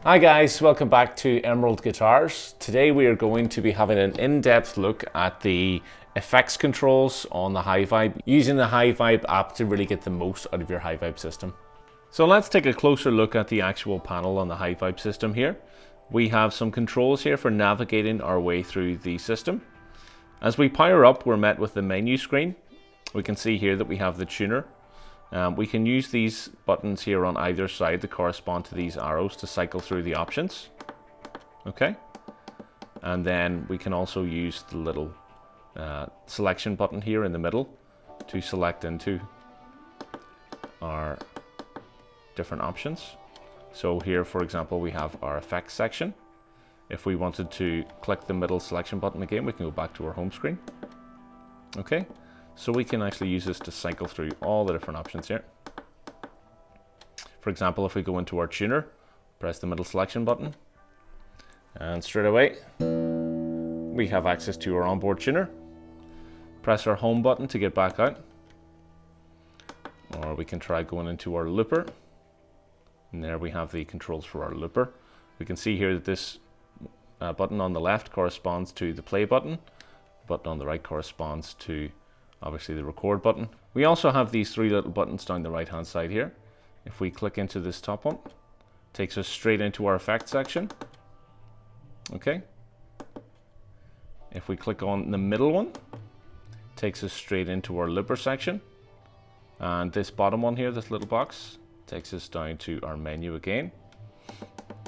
Hi guys, welcome back to Emerald Guitars. Today we are going to be having an in-depth look at the effects controls on the Hyvibe, using the Hyvibe app to really get the most out of your Hyvibe system. So let's take a closer look at the actual panel on the Hyvibe system here. We have some controls here for navigating our way through the system. As we power up, we're met with the menu screen. We can see here that we have the tuner. We can use these buttons here on either side to correspond to these arrows to cycle through the options. Okay, and then we can also use the little selection button here in the middle to select into our different options. So here, for example, we have our effects section. If we wanted to click the middle selection button again, we can go back to our home screen. Okay. So we can actually use this to cycle through all the different options here. For example, if we go into our tuner, press the middle selection button, and straight away we have access to our onboard tuner. Press our home button to get back out, or we can try going into our looper, and there we have the controls for our looper. We can see here that this button on the left corresponds to the play button. The button on the right corresponds to obviously the record button. We also have these three little buttons down the right hand side here. If we click into this top one, it takes us straight into our effects section. Okay. If we click on the middle one, it takes us straight into our looper section. And this bottom one here, this little box, takes us down to our menu again.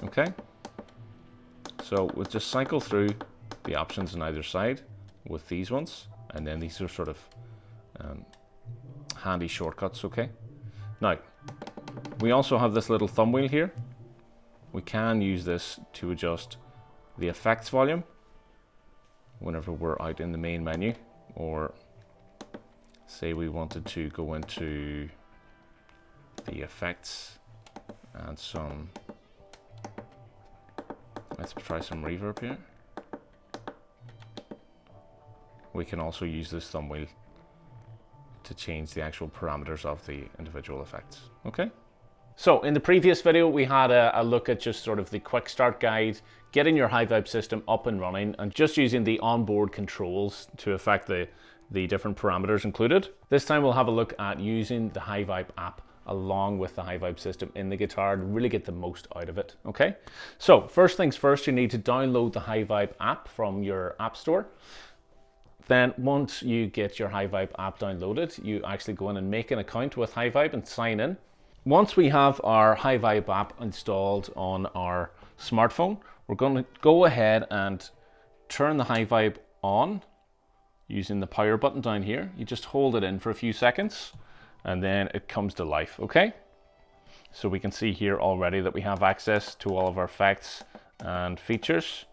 Okay. So we'll just cycle through the options on either side with these ones. And then these are sort of handy shortcuts, okay? Now, we also have this little thumb wheel here. We can use this to adjust the effects volume whenever we're out in the main menu, or say we wanted to go into the effects and some, let's try some reverb here. We can also use this thumb wheel to change the actual parameters of the individual effects. Okay. So in the previous video, we had a look at just sort of the quick start guide, getting your Hyvibe system up and running, and just using the onboard controls to affect the different parameters included. This time we'll have a look at using the Hyvibe app along with the Hyvibe system in the guitar to really get the most out of it. Okay. So first things first, you need to download the Hyvibe app from your app store. Then once you get your Hyvibe app downloaded, you actually go in and make an account with Hyvibe and sign in. Once we have our Hyvibe app installed on our smartphone, we're going to go ahead and turn the Hyvibe on using the power button down here. You just hold it in for a few seconds and then it comes to life, okay? So we can see here already that we have access to all of our effects and features.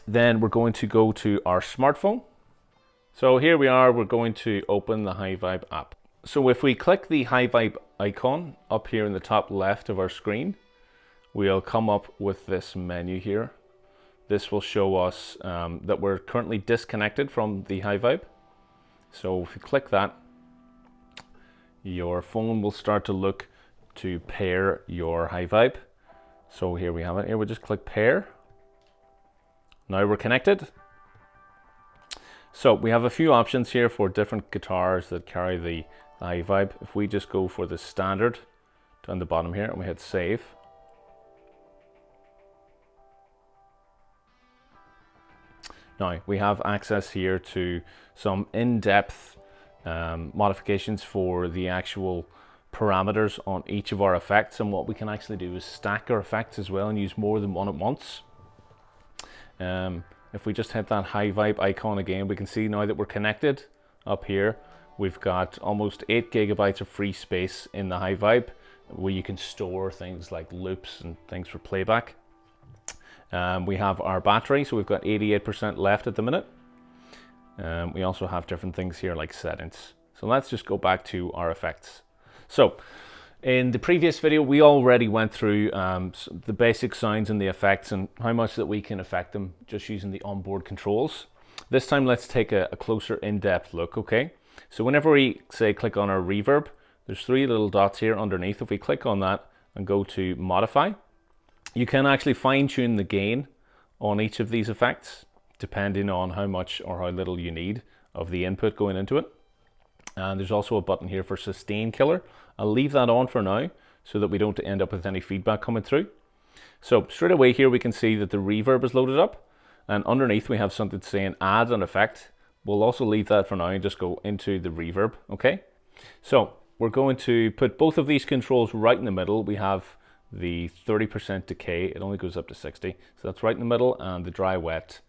Then we're going to go to our smartphone. So here we are, we're going to open the Hyvibe app. So if we click the Hyvibe icon up here in the top left of our screen, we'll come up with this menu here. This will show us that we're currently disconnected from the Hyvibe. So if you click that, your phone will start to look to pair your Hyvibe. So here we have it. Here we'll just click pair. Now we're connected. So we have a few options here for different guitars that carry the Hyvibe. If we just go for the standard down the bottom here and we hit save. Now we have access here to some in-depth modifications for the actual parameters on each of our effects, and what we can actually do is stack our effects as well and use more than one at once. If we just hit that Hyvibe icon again, we can see now that we're connected up here. We've got almost 8 gigabytes of free space in the Hyvibe where you can store things like loops and things for playback. We have our battery, so we've got 88% left at the minute. We also have different things here like settings. So let's just go back to our effects. So in the previous video, we already went through the basic sounds and the effects and how much that we can affect them just using the onboard controls. This time, let's take a closer in-depth look, okay? So whenever we, say, click on our reverb, there's 3 little dots here underneath. If we click on that and go to modify, You can actually fine tune the gain on each of these effects depending on how much or how little you need of the input going into it. And there's also a button here for sustain killer. I'll leave that on for now so that we don't end up with any feedback coming through. So straight away here we can see that the reverb is loaded up, and underneath we have something saying add an effect. We'll also leave that for now and just go into the reverb, okay? So we're going to put both of these controls right in the middle. We have the 30% decay, it only goes up to 60. So that's right in the middle, and the dry wet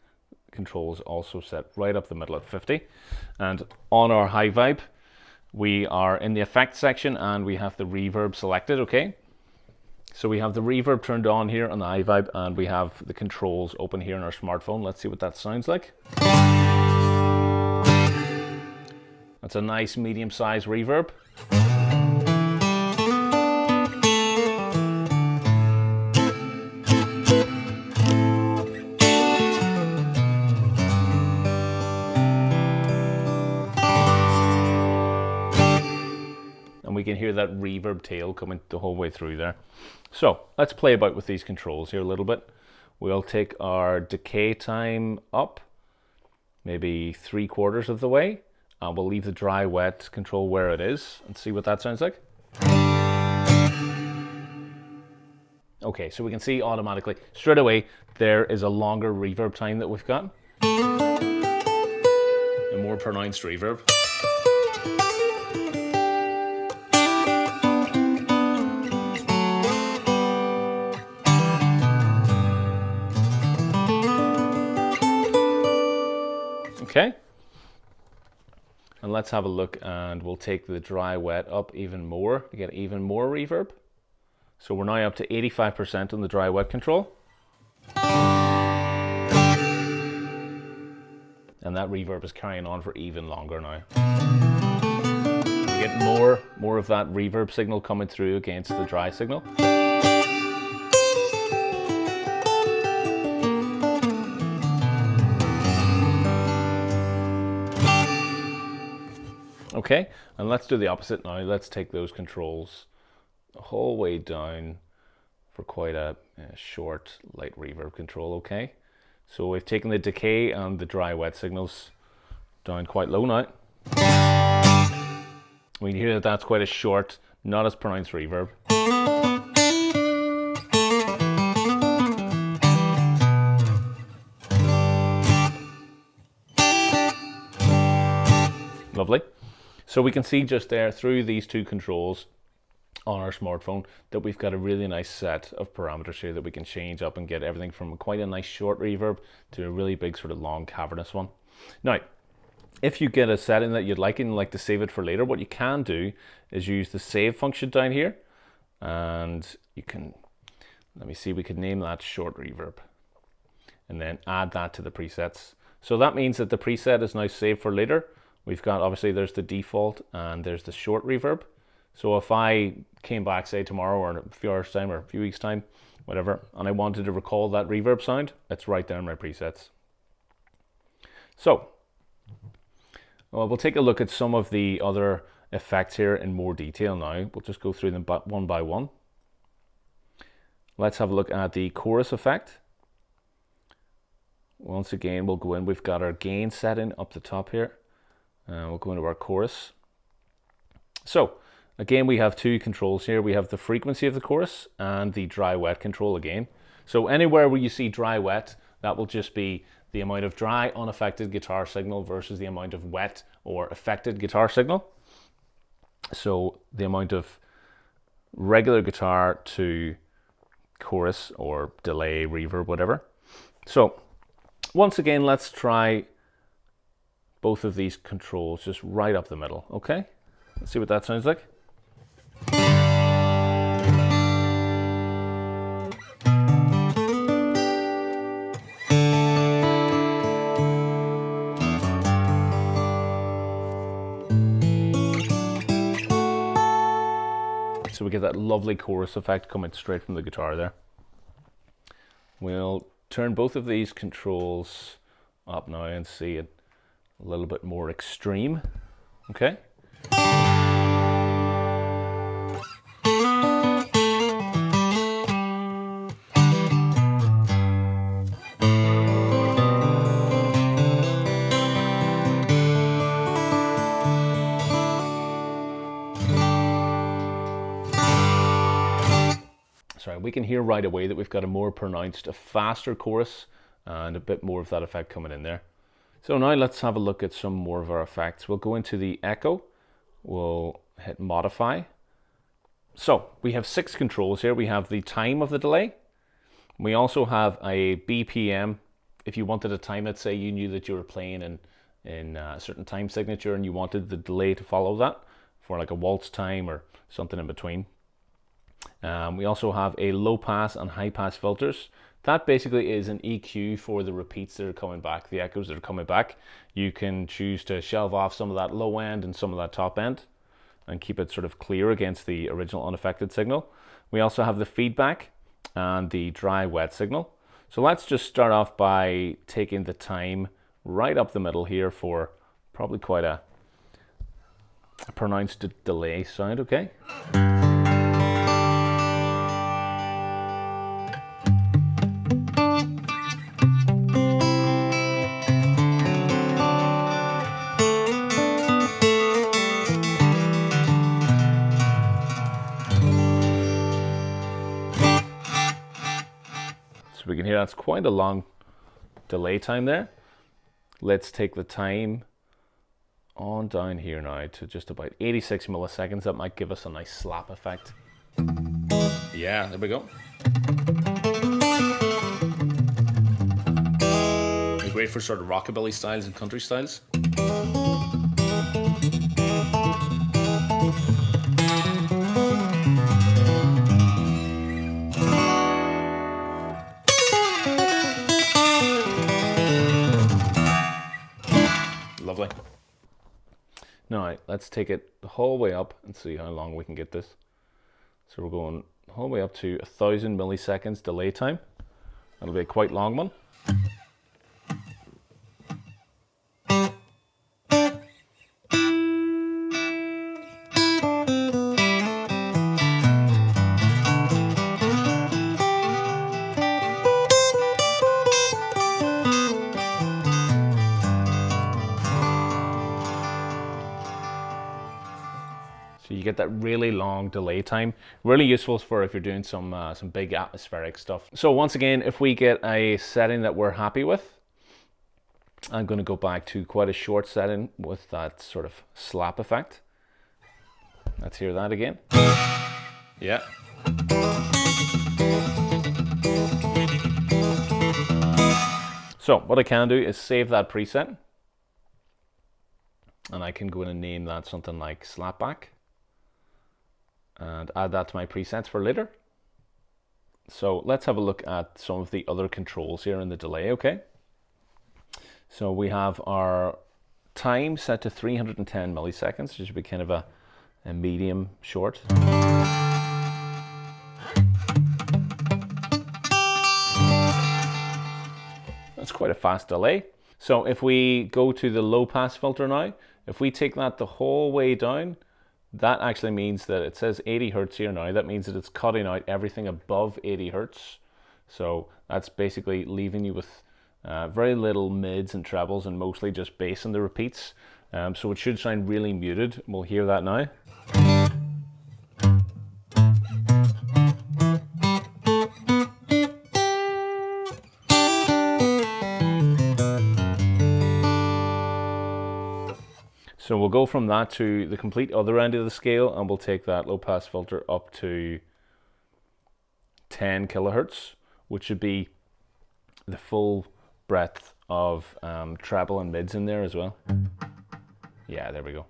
controls also set right up the middle at 50. And on our Hyvibe, we are in the effects section and we have the reverb selected, okay? So we have the reverb turned on here on the Hyvibe, and we have the controls open here on our smartphone. Let's see what that sounds like. That's a nice medium-sized reverb. And we can hear that reverb tail coming the whole way through there. So let's play about with these controls here a little bit. We'll take our decay time up, maybe 3/4 of the way, and we'll leave the dry wet control where it is and see what that sounds like. Okay, so we can see automatically straight away there is a longer reverb time that we've got, a more pronounced reverb. Okay, and let's have a look, and we'll take the dry wet up even more to get even more reverb. So we're now up to 85% on the dry wet control. And that reverb is carrying on for even longer now. We get more of that reverb signal coming through against the dry signal. Okay, and let's do the opposite now. Let's take those controls the whole way down for quite a short, light reverb control, okay? So we've taken the decay and the dry wet signals down quite low now. We can hear that that's quite a short, not as pronounced reverb. Lovely. So we can see just there through these two controls on our smartphone that we've got a really nice set of parameters here that we can change up and get everything from quite a nice short reverb to a really big sort of long cavernous one. Now, if you get a setting that you'd like and like to save it for later, what you can do is use the save function down here, and you can, let me see, we could name that short reverb and then add that to the presets. So that means that the preset is now saved for later. We've got, obviously there's the default and there's the short reverb. So if I came back, say tomorrow or in a few hours time or a few weeks time, whatever, and I wanted to recall that reverb sound, it's right there in my presets. So, well, we'll take a look at some of the other effects here in more detail now. We'll just go through them one by one. Let's have a look at the chorus effect. Once again, we'll go in, we've got our gain setting up the top here. We'll go into our chorus. So again, we have two controls here. We have the frequency of the chorus and the dry wet control again. So anywhere where you see dry wet, that will just be the amount of dry unaffected guitar signal versus the amount of wet or affected guitar signal. So the amount of regular guitar to chorus or delay, reverb, whatever. So once again, let's try both of these controls just right up the middle, okay? Let's see what that sounds like. So we get that lovely chorus effect coming straight from the guitar there. We'll turn both of these controls up now and see it a little bit more extreme, okay? can hear right away that we've got a more pronounced, a faster chorus and a bit more of that effect coming in there. So now let's have a look at some more of our effects. We'll go into the echo, we'll hit modify. So we have 6 controls here. We have the time of the delay. We also have a BPM. If you wanted to time it, say you knew that you were playing in a certain time signature and you wanted the delay to follow that for like a waltz time or something in between. We also have a low pass and high pass filters. That basically is an EQ for the repeats that are coming back, the echoes that are coming back. You can choose to shelve off some of that low end and some of that top end and keep it sort of clear against the original unaffected signal. We also have the feedback and the dry wet signal. So let's just start off by taking the time right up the middle here for probably quite a pronounced delay sound, okay? We can hear that's quite a long delay time there. Let's take the time on down here now to just about 86 milliseconds. That might give us a nice slap effect. Yeah, there we go. They're great for sort of rockabilly styles and country styles. Lovely. Now, let's take it the whole way up and see how long we can get this. So we're going the whole way up to 1000 milliseconds delay time. That'll be a quite long one. So you get that really long delay time. Really useful for if you're doing some big atmospheric stuff. So once again, if we get a setting that we're happy with, I'm going to go back to quite a short setting with that sort of slap effect. Let's hear that again. Yeah. So what I can do is save that preset. And I can go in and name that something like slapback. And add that to my presets for later. So let's have a look at some of the other controls here in the delay, okay? So we have our time set to 310 milliseconds, which should be kind of a medium short. That's quite a fast delay. So if we go to the low pass filter now, if we take that the whole way down, that actually means that it says 80 hertz here now. That means that it's cutting out everything above 80 hertz. So that's basically leaving you with very little mids and trebles and mostly just bass in the repeats. So it should sound really muted. We'll hear that now. So we'll go from that to the complete other end of the scale, and we'll take that low pass filter up to 10 kilohertz, which should be the full breadth of treble and mids in there as well. Yeah, there we go.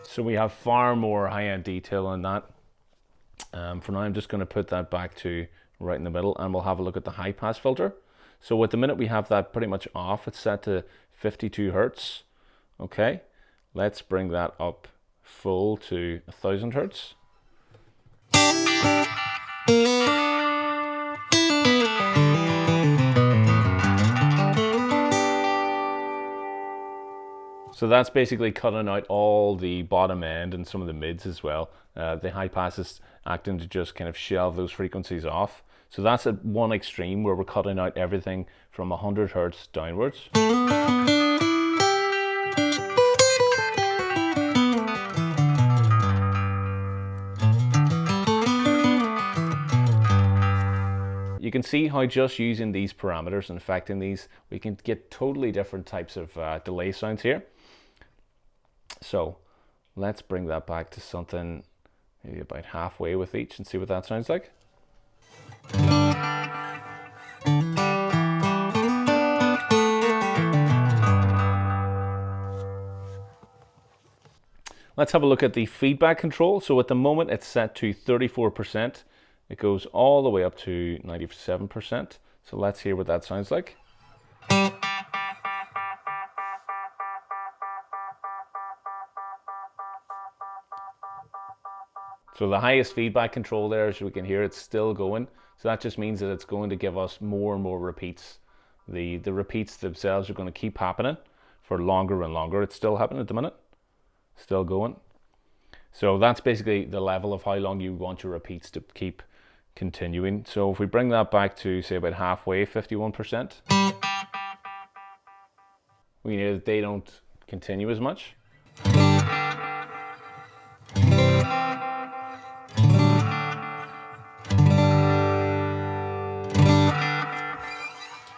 So we have far more high-end detail on that. For now, I'm just going to put that back to right in the middle, and we'll have a look at the high pass filter. So at the minute we have that pretty much off. It's set to 52 hertz. Okay, let's bring that up full to 1000 hertz. So that's basically cutting out all the bottom end and some of the mids as well. The high pass is acting to just kind of shelve those frequencies off. So that's at one extreme where we're cutting out everything from 100 Hertz downwards. You can see how just using these parameters and affecting these, we can get totally different types of delay sounds here. So let's bring that back to something maybe about halfway with each and see what that sounds like. Let's have a look at the feedback control. So at the moment it's set to 34%. It goes all the way up to 97%. So let's hear what that sounds like. So the highest feedback control there, as we can hear, it's still going. So that just means that it's going to give us more and more repeats. The repeats themselves are going to keep happening for longer and longer. It's still happening at the minute. Still going. So that's basically the level of how long you want your repeats to keep continuing. So if we bring that back to say about halfway, 51%, we know that they don't continue as much.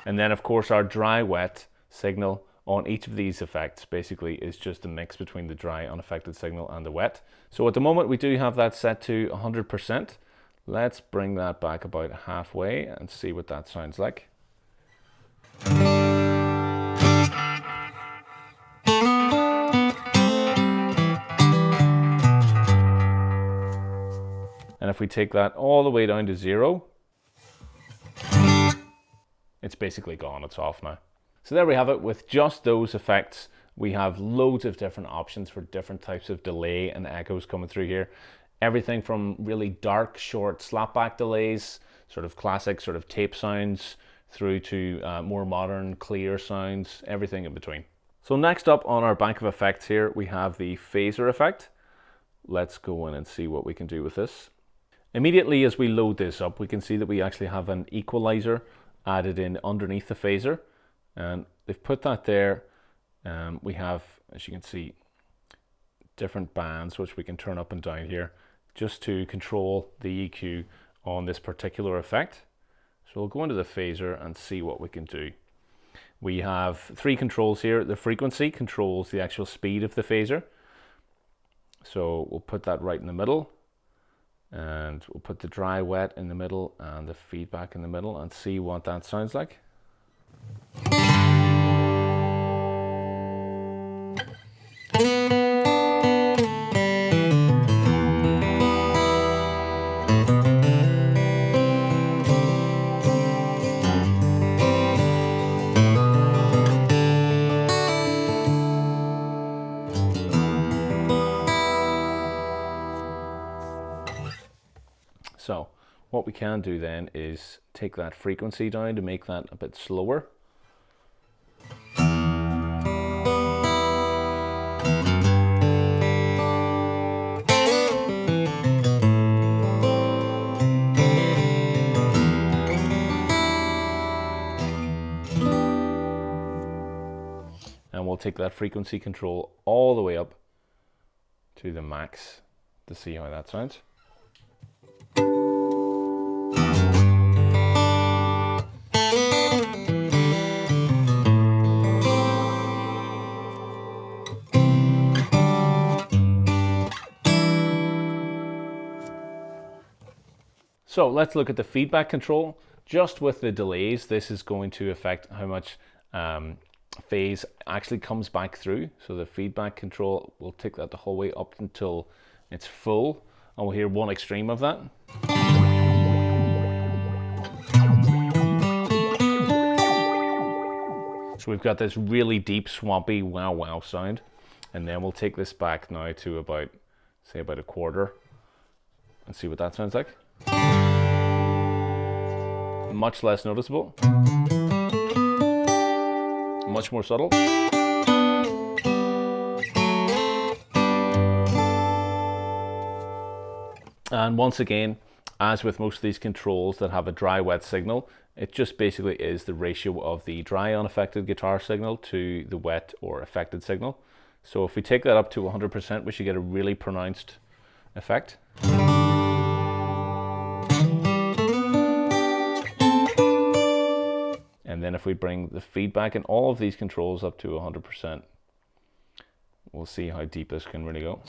And then of course our dry wet signal on each of these effects basically is just a mix between the dry unaffected signal and the wet. So at the moment we do have that set to 100%. Let's bring that back about halfway and see what that sounds like. And if we take that all the way down to 0, it's basically gone, it's off now. So there we have it. With just those effects, we have loads of different options for different types of delay and echoes coming through here. Everything from really dark, short slapback delays, sort of classic sort of tape sounds, through to more modern, clear sounds, everything in between. So next up on our bank of effects here, we have the phaser effect. Let's go in and see what we can do with this. Immediately as we load this up, we can see that we actually have an equalizer added in underneath the phaser. And they've put that there. We have, as you can see, different bands which we can turn up and down here just to control the EQ on this particular effect. So we'll go into the phaser and see what we can do. We have 3 controls here. The frequency controls the actual speed of the phaser. So we'll put that right in the middle. And we'll put the dry wet in the middle and the feedback in the middle and see what that sounds like. So what we can do then is take that frequency down to make that a bit slower. And we'll take that frequency control all the way up to the max to see how that sounds. So let's look at the feedback control. Just with the delays, this is going to affect how much phase actually comes back through. So the feedback control, we'll take that the whole way up until it's full, and we'll hear one extreme of that. So we've got this really deep, swampy wow wow sound, and then we'll take this back now to about, say about a quarter, and see what that sounds like. Much less noticeable, much more subtle. And once again, as with most of these controls that have a dry wet signal, it just basically is the ratio of the dry unaffected guitar signal to the wet or affected signal. So if we take that up to 100%, we should get a really pronounced effect. And then if we bring the feedback in all of these controls up to 100%, we'll see how deep this can really go.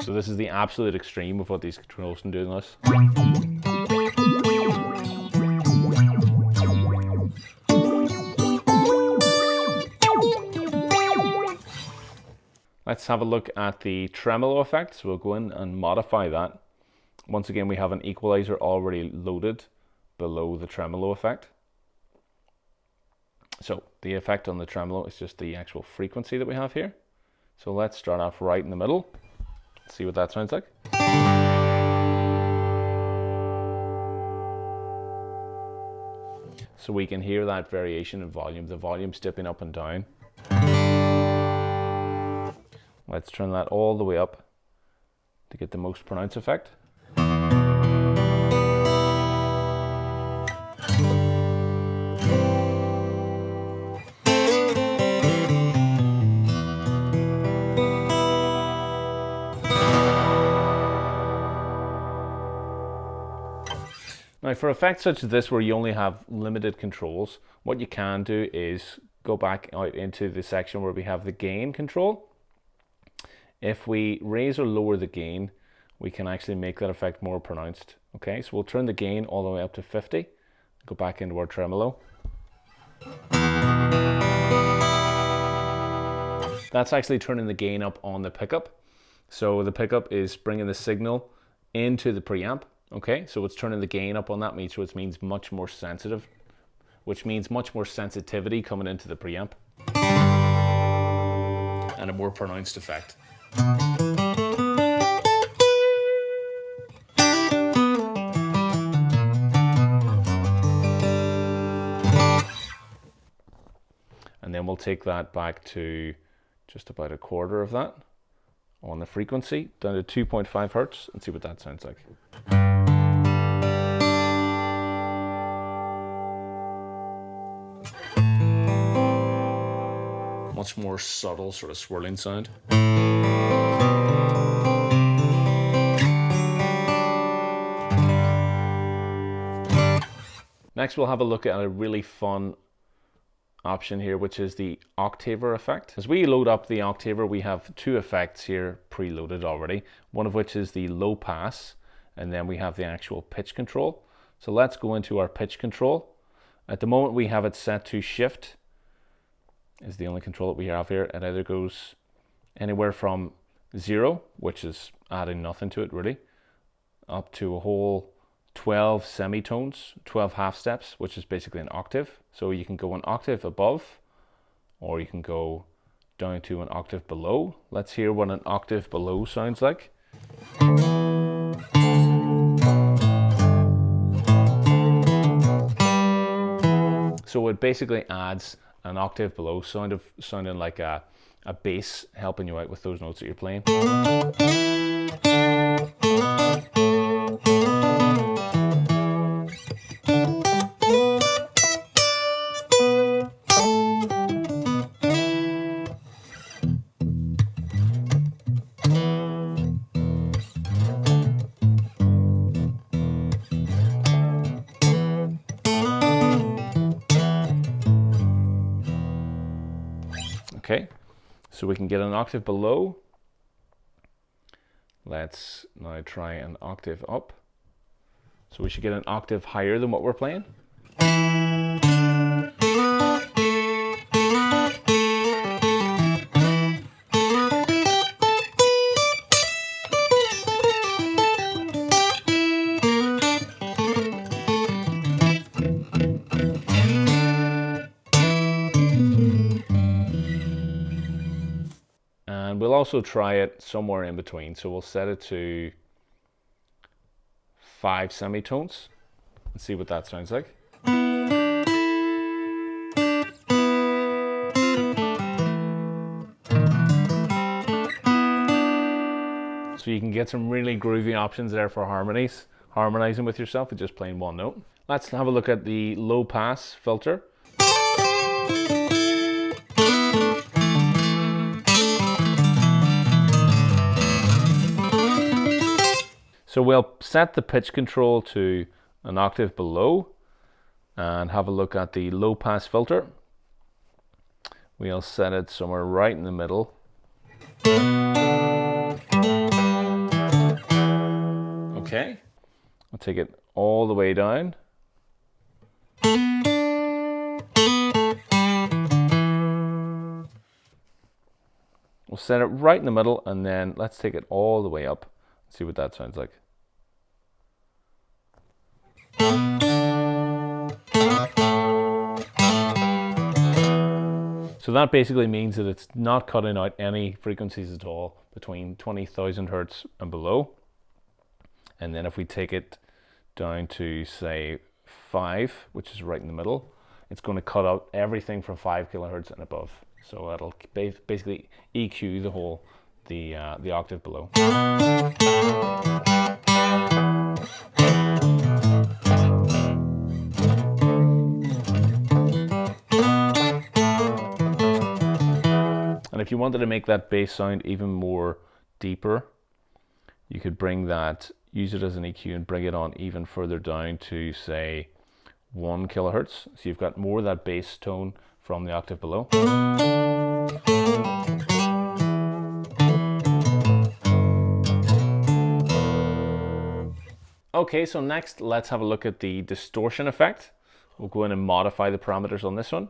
So this is the absolute extreme of what these controls can do in this. Let's have a look at the tremolo effect. So we'll go in and modify that. Once again, we have an equalizer already loaded below the tremolo effect. So the effect on the tremolo is just the actual frequency that we have here. So let's start off right in the middle. See what that sounds like. So we can hear that variation in volume. The volume's dipping up and down. Let's turn that all the way up to get the most pronounced effect. Now for effects such as this where you only have limited controls, what you can do is go back out into the section where we have the gain control. If we raise or lower the gain, we can actually make that effect more pronounced. Okay, so we'll turn the gain all the way up to 50. Go back into our tremolo. That's actually turning the gain up on the pickup. So the pickup is bringing the signal into the preamp. Okay, so it's turning the gain up on that, so it means much more sensitive, which means much more sensitivity coming into the preamp. And a more pronounced effect. And then we'll take that back to just about a quarter of that on the frequency, down to 2.5 hertz, and see what that sounds like. Much more subtle sort of swirling sound. Next we'll have a look at a really fun option here, which is the Octaver effect. As we load up the Octaver, we have two effects here preloaded already, one of which is the low pass, and then we have the actual pitch control. So let's go into our pitch control. At the moment we have it set to shift, is the only control that we have here. It either goes anywhere from 0, which is adding nothing to it really, up to a whole 12 semitones, 12 half steps, which is basically an octave. So you can go an octave above, or you can go down to an octave below. Let's hear what an octave below sounds like. So it basically adds an octave below sounding like a bass helping you out with those notes that you're playing. Okay, so we can get an octave below. Let's now try an octave up. So we should get an octave higher than what we're playing. And we'll also try it somewhere in between. So we'll set it to 5 semitones and see what that sounds like. So you can get some really groovy options there for harmonizing with yourself with just playing one note. Let's have a look at the low pass filter. So we'll set the pitch control to an octave below and have a look at the low pass filter. We'll set it somewhere right in the middle. Okay, I'll take it all the way down. We'll set it right in the middle, and then let's take it all the way up. See what that sounds like. So that basically means that it's not cutting out any frequencies at all between 20,000 hertz and below. And then if we take it down to say 5, which is right in the middle, it's going to cut out everything from 5 kilohertz and above. So that'll basically EQ the octave below. And if you wanted to make that bass sound even more deeper, you could bring that, use it as an EQ and bring it on even further down to say 1 kilohertz. So you've got more of that bass tone from the octave below. Okay, so next let's have a look at the distortion effect. We'll go in and modify the parameters on this one.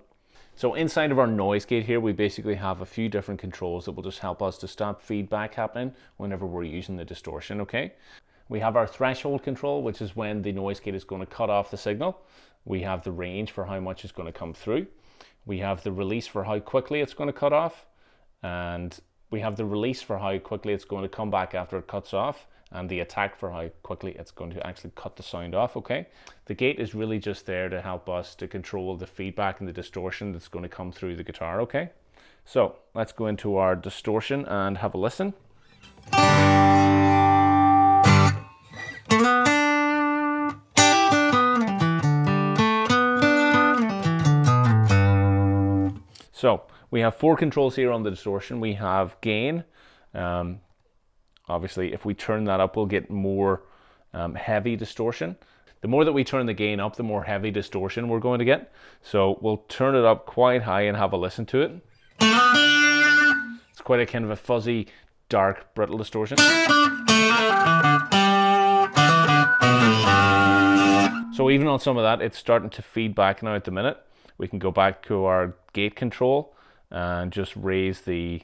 So inside of our noise gate here, we basically have a few different controls that will just help us to stop feedback happening whenever we're using the distortion, okay? We have our threshold control, which is when the noise gate is going to cut off the signal. We have the range for how much is going to come through. We have the release for how quickly it's going to cut off. And we have the release for how quickly it's going to come back after it cuts off, and the attack for how quickly it's going to actually cut the sound off, okay? The gate is really just there to help us to control the feedback and the distortion that's going to come through the guitar, okay? So let's go into our distortion and have a listen. So we have 4 controls here on the distortion. We have gain. Obviously, if we turn that up, we'll get more heavy distortion. The more that we turn the gain up, the more heavy distortion we're going to get. So we'll turn it up quite high and have a listen to it. It's quite a kind of a fuzzy, dark, brittle distortion. So even on some of that, it's starting to feed back now at the minute. We can go back to our gate control and just raise the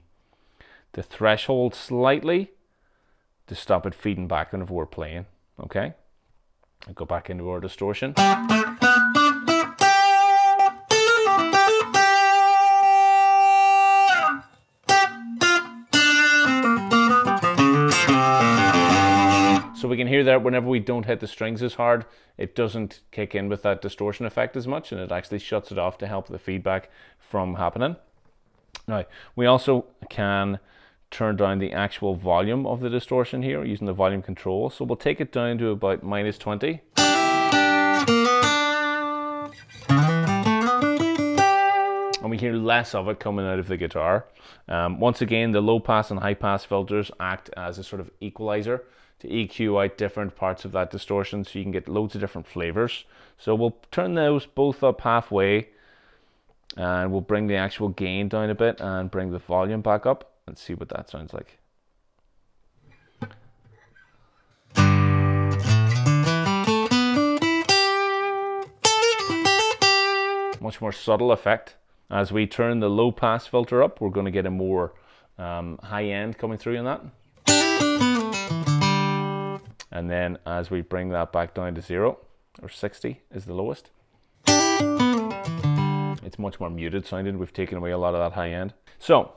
threshold slightly to stop it feeding back whenever we're playing, okay? I'll go back into our distortion. So we can hear that whenever we don't hit the strings as hard, it doesn't kick in with that distortion effect as much, and it actually shuts it off to help the feedback from happening. Now, we also can turn down the actual volume of the distortion here using the volume control. So we'll take it down to about -20. And we hear less of it coming out of the guitar. Once again, the low pass and high pass filters act as a sort of equalizer to EQ out different parts of that distortion, so you can get loads of different flavors. So we'll turn those both up halfway, and we'll bring the actual gain down a bit and bring the volume back up. Let's see what that sounds like. Much more subtle effect. As we turn the low pass filter up, we're going to get a more high end coming through in that. And then as we bring that back down to 0, or 60 is the lowest, it's much more muted sounding. We've taken away a lot of that high end. So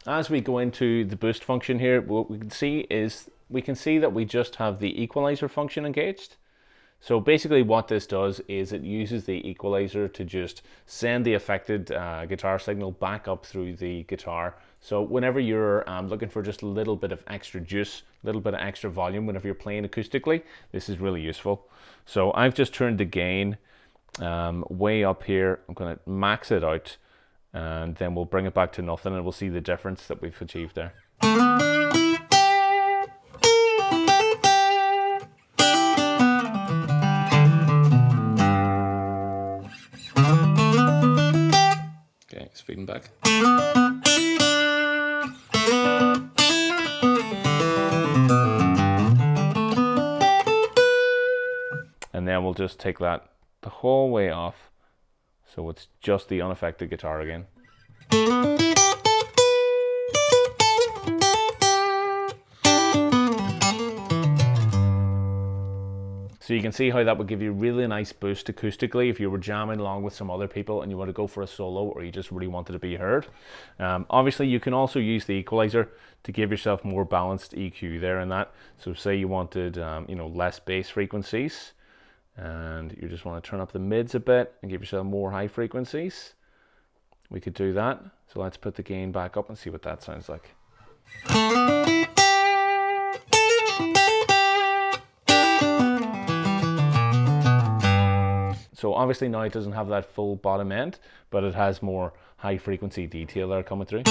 as we go into the boost function here, what we can see is we can see that we just have the equalizer function engaged. So basically what this does is it uses the equalizer to just send the affected guitar signal back up through the guitar. So whenever you're looking for just a little bit of extra juice, a little bit of extra volume whenever you're playing acoustically, this is really useful. So I've just turned the gain way up here. I'm going to max it out, and then we'll bring it back to nothing and we'll see the difference that we've achieved there. Okay, it's feeding back. And then we'll just take that the whole way off, so it's just the unaffected guitar again. So you can see how that would give you a really nice boost acoustically if you were jamming along with some other people and you want to go for a solo, or you just really wanted to be heard. Obviously you can also use the equalizer to give yourself more balanced EQ there in that. So say you wanted you know, less bass frequencies, and you just want to turn up the mids a bit and give yourself more high frequencies, we could do that. So let's put the gain back up and see what that sounds like. So obviously now it doesn't have that full bottom end, but it has more high frequency detail there coming through.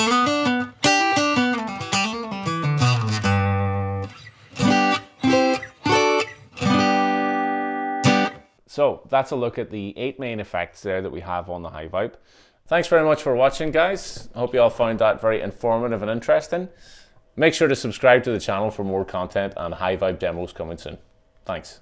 So that's a look at the 8 main effects there that we have on the Hyvibe. Thanks very much for watching, guys. I hope you all found that very informative and interesting. Make sure to subscribe to the channel for more content and Hyvibe demos coming soon. Thanks.